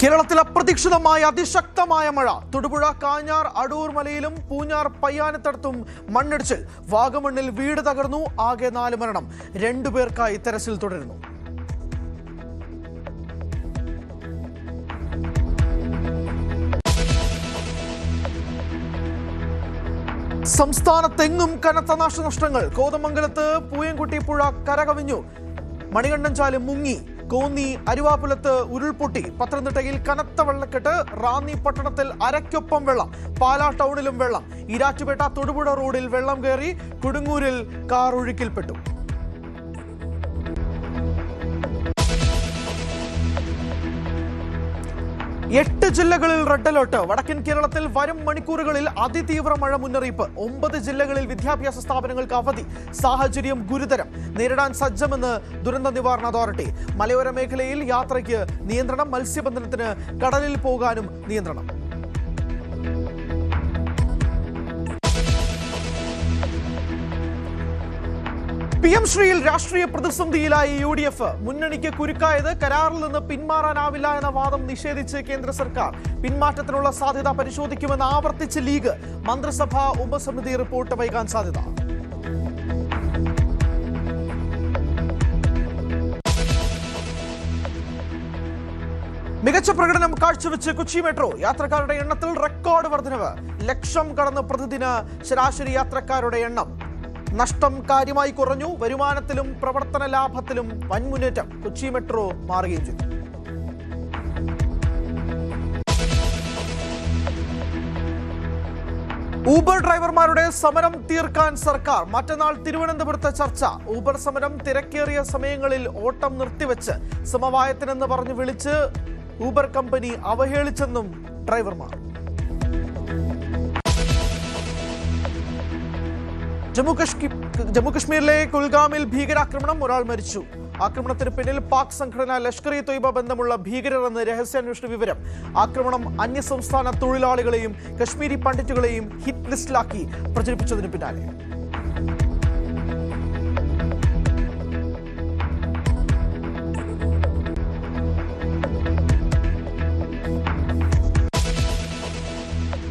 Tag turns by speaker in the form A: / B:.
A: കേരളത്തിൽ അപ്രതീക്ഷിതമായ അതിശക്തമായ മഴ. തൊടുപുഴ കാഞ്ഞാർ അടൂർ മലയിലും പൂഞ്ഞാർ പയ്യാനത്തടത്തും മണ്ണിടിച്ചിൽ. വാഗമണ്ണിൽ വീട് തകർന്നു. ആകെ 4 മരണം. 2 പേർക്കായി തെരച്ചിൽ തുടരുന്നു. സംസ്ഥാനത്തെങ്ങും കനത്ത നാശനഷ്ടങ്ങൾ. കോതമംഗലത്ത് പൂയംകുട്ടി പുഴ കരകവിഞ്ഞു. മണികണ്ഠൻചാല് മുങ്ങി. കോന്നി അരുവാപുലത്ത് ഉരുൾപൊട്ടി. പത്തനംതിട്ടയിൽ കനത്ത വെള്ളക്കെട്ട്. റാന്നി പട്ടണത്തിൽ അരയ്ക്കൊപ്പം വെള്ളം. പാലാ ടൗണിലും വെള്ളം. ഈരാറ്റുപേട്ട തൊടുപുഴ റോഡിൽ വെള്ളം കയറി. കൊടുങ്ങൂരിൽ കാർ ഒഴുക്കിൽപ്പെട്ടു. എട്ട് ജില്ലകളിൽ റെഡ് അലർട്ട്. വടക്കൻ കേരളത്തിൽ വരും മണിക്കൂറുകളിൽ അതിതീവ്ര മഴ മുന്നറിയിപ്പ്. 9 ജില്ലകളിൽ വിദ്യാഭ്യാസ സ്ഥാപനങ്ങൾക്ക് അവധി. സാഹചര്യം ഗുരുതരം. നേരിടാൻ സജ്ജമെന്ന് ദുരന്ത നിവാരണ അതോറിറ്റി. മലയോര മേഖലയിൽ യാത്രയ്ക്ക് നിയന്ത്രണം. മത്സ്യബന്ധനത്തിന് കടലിൽ പോകാനും നിയന്ത്രണം. PM ശ്രീയിൽ രാഷ്ട്രീയ പ്രതിസന്ധിയിലായി UDF. മുന്നണിക്ക് കുരുക്കായത് കരാറിൽ നിന്ന് പിന്മാറാനാവില്ല എന്ന വാദം നിഷേധിച്ച് കേന്ദ്ര സർക്കാർ. പിന്മാറ്റത്തിനുള്ള സാധ്യത പരിശോധിക്കുമെന്ന് ആവർത്തിച്ച് ലീഗ്. മന്ത്രിസഭാ ഉപസമിതി റിപ്പോർട്ട് വൈകാൻ സാധ്യത. മികച്ച പ്രകടനം കാഴ്ചവെച്ച് കൊച്ചി മെട്രോ. യാത്രക്കാരുടെ എണ്ണത്തിൽ റെക്കോർഡ് വർധനവ്. 1,00,000 കടന്ന് പ്രതിദിന ശരാശരി യാത്രക്കാരുടെ എണ്ണം. നഷ്ടം കാര്യമായി കുറഞ്ഞു. വരുമാനത്തിലും പ്രവർത്തന ലാഭത്തിലും വൻ മുന്നേറ്റം. കൊച്ചി മെട്രോ മാറുകയും ചെയ്തു. ഊബർ ഡ്രൈവർമാരുടെ സമരം തീർക്കാൻ സർക്കാർ. മറ്റന്നാൾ തിരുവനന്തപുരത്ത് ചർച്ച. ഊബർ സമരം തിരക്കേറിയ സമയങ്ങളിൽ ഓട്ടം നിർത്തിവെച്ച് സമവായത്തിനെന്ന് പറഞ്ഞു വിളിച്ച് ഊബർ കമ്പനി അവഹേളിച്ചെന്നും ഡ്രൈവർമാർ. ജമ്മുകശ്മീരിലെ കുൽഗാമിൽ ഭീകരാക്രമണം. ഒരാൾ മരിച്ചു. ആക്രമണത്തിന് പിന്നിൽ പാക് സംഘടന ലഷ്കർ-ഇ-തൊയ്ബ ബന്ധമുള്ള ഭീകരരെന്ന് രഹസ്യാന്വേഷണ വിവരം. ആക്രമണം അന്യസംസ്ഥാന തൊഴിലാളികളെയും കശ്മീരി പണ്ഡിറ്റുകളെയും ഹിറ്റ് ലിസ്റ്റിലാക്കി പ്രചരിപ്പിച്ചതിന് പിന്നാലെ